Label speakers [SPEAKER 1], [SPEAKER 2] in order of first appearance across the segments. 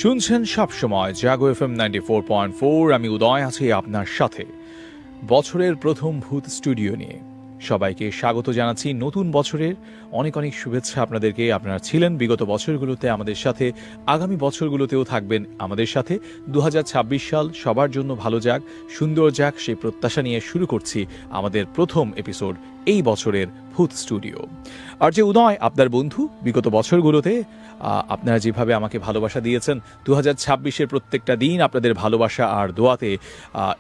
[SPEAKER 1] শুনছেন সবসময় জাগো এফএম 94.4। আমি উদয় আছি আপনার সাথে বছরের প্রথম ভূত স্টুডিও নিয়ে। সবাইকে স্বাগত জানাচ্ছি নতুন বছরের। অনেক অনেক শুভেচ্ছা আপনাদেরকে। আপনারা ছিলেন বিগত বছরগুলোতে আমাদের সাথে, আগামী বছরগুলোতেও থাকবেন আমাদের সাথে। 2026 সাল সবার জন্য ভালো যাক, সুন্দর যাক, সেই প্রত্যাশা নিয়ে শুরু করছি আমাদের প্রথম এপিসোড এই বছরের ভূত স্টুডিও। আর যে উদয় আপনার বন্ধু, বিগত বছরগুলোতে আপনারা যেভাবে আমাকে ভালোবাসা দিয়েছেন, 2026-এর প্রত্যেকটা দিন আপনাদের ভালোবাসা আর দোয়াতে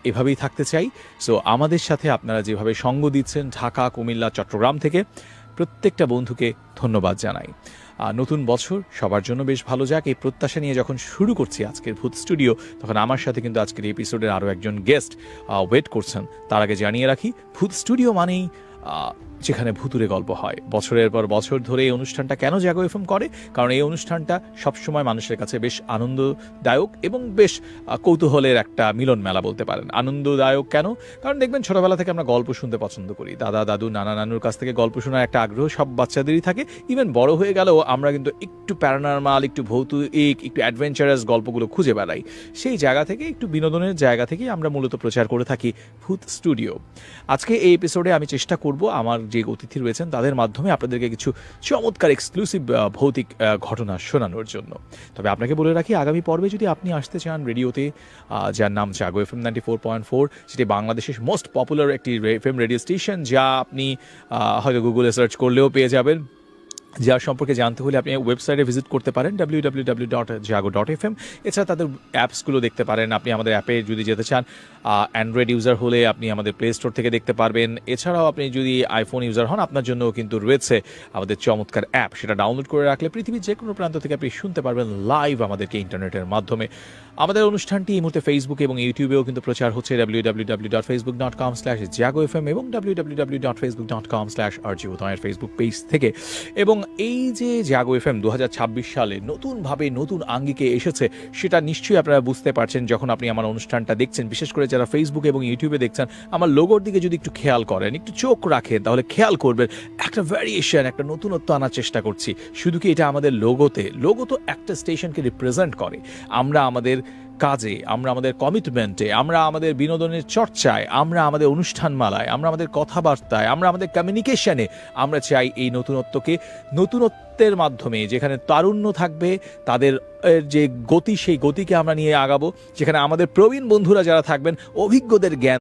[SPEAKER 1] এভাবেই থাকতে চাই। সো আমাদের সাথে আপনারা যেভাবে সঙ্গ দিচ্ছেন ঢাকা, কুমিল্লা, চট্টগ্রাম থেকে, প্রত্যেকটা বন্ধুকে ধন্যবাদ জানাই। নতুন বছর সবার জন্য বেশ ভালো যাক, এই প্রত্যাশা নিয়ে যখন শুরু করছি আজকের ভূত স্টুডিও, তখন আমার সাথে কিন্তু আজকের এপিসোডের আরও একজন গেস্ট ওয়েট করছেন। তার আগে জানিয়ে রাখি, ভূত স্টুডিও মানেই যেখানে ভুতুরে গল্প হয়। বছরের পর বছর ধরে এই অনুষ্ঠানটা কেন জাগো এফএম করে? কারণ এই অনুষ্ঠানটা সবসময় মানুষের কাছে বেশ আনন্দদায়ক এবং বেশ কৌতূহলের একটা মিলন মেলা বলতে পারেন। আনন্দদায়ক কেন? কারণ দেখবেন ছোটবেলা থেকে আমরা গল্প শুনতে পছন্দ করি। দাদা দাদু নানা নানুর কাছ থেকে গল্প শোনার একটা আগ্রহ সব বাচ্চাদেরই থাকে। ইভেন বড় হয়ে গেলেও আমরা কিন্তু একটু প্যারানরমাল, একটু ভৌতিক, একটু অ্যাডভেঞ্চারাস গল্পগুলো খুঁজে বেড়াই। সেই জায়গা থেকে, একটু বিনোদনের জায়গা থেকে আমরা মূলত প্রচার করে থাকি ভূত স্টুডিও। আজকে এই এপিসোডে আমি চেষ্টা করব আমার যে অতিথি রয়েছেন তাদের মাধ্যমে আপনাদেরকে কিছু চমৎকার এক্সক্লুসিভ ভৌতিক ঘটনা শোনানোর জন্য। তবে আপনাকে বলে রাখি, আগামী পর্বে যদি আপনি আসতে চান রেডিওতে, যার নাম জাগো এফএম 94.4, সেটি বাংলাদেশের মোস্ট পপুলার একটি এফএম রেডিও স্টেশন, যা আপনি হয়তো গুগলে সার্চ করলেও পেয়ে যাবেন। যার সম্পর্কে জানতে হলে আপনি ওয়েবসাইটে ভিজিট করতে পারেন www.jago.fm। এছাড়া তাদের অ্যাপসগুলো দেখতে পারেন। আপনি আমাদের অ্যাপে যদি যেতে চান, অ্যান্ড্রয়েড ইউজার হলে আপনি আমাদের প্লে স্টোর থেকে দেখতে পারবেন। এছাড়াও আপনি যদি আইফোন ইউজার হন, আপনার জন্য কিন্তু রয়েছে আমাদের চমৎকার অ্যাপ। সেটা ডাউনলোড করে রাখলে পৃথিবীর যে কোনো প্রান্ত থেকে আপনি শুনতে পারবেন লাইভ আমাদেরকে ইন্টারনেটের মাধ্যমে। আমাদের অনুষ্ঠানটি এই মুহূর্তে ফেসবুক এবং ইউটিউবেও কিন্তু প্রচার হচ্ছে www.facebook.com/jagofm এবং www.facebook.com/rjudoyer ফেসবুক পেজ থেকে। এবং এই যে জাগো এফএম 2026 সালে নতুনভাবে নতুন আঙ্গিকে এসেছে, সেটা নিশ্চয়ই আপনারা বুঝতে পারছেন যখন আপনি আমার অনুষ্ঠানটা দেখছেন। বিশেষ করে যারা ফেসবুক এবং ইউটিউবে দেখছেন, আমার লোগোর দিকে যদি একটু খেয়াল করেন, একটু চোখ রাখেন, তাহলে খেয়াল করবেন একটা ভ্যারিয়েশন, একটা নতুনত্ব আনার চেষ্টা করছি। শুধু কি এটা আমাদের লোগো তো একটা স্টেশনকে রিপ্রেজেন্ট করে। আমরা আমাদের কাজে, আমরা আমাদের কমিটমেন্টে, আমরা আমাদের বিনোদনের চর্চায়, আমরা আমাদের অনুষ্ঠানমালায়, আমরা আমাদের কথাবার্তায়, আমরা আমাদের কমিউনিকেশনে আমরা চাই এই নতুনত্বের মাধ্যমে যেখানে তারুণ্য থাকবে, তাদের যে গতি, সেই গতিকে আমরা নিয়ে আগাবো। যেখানে আমাদের প্রবীণ বন্ধুরা যারা থাকবেন, অভিজ্ঞদের জ্ঞান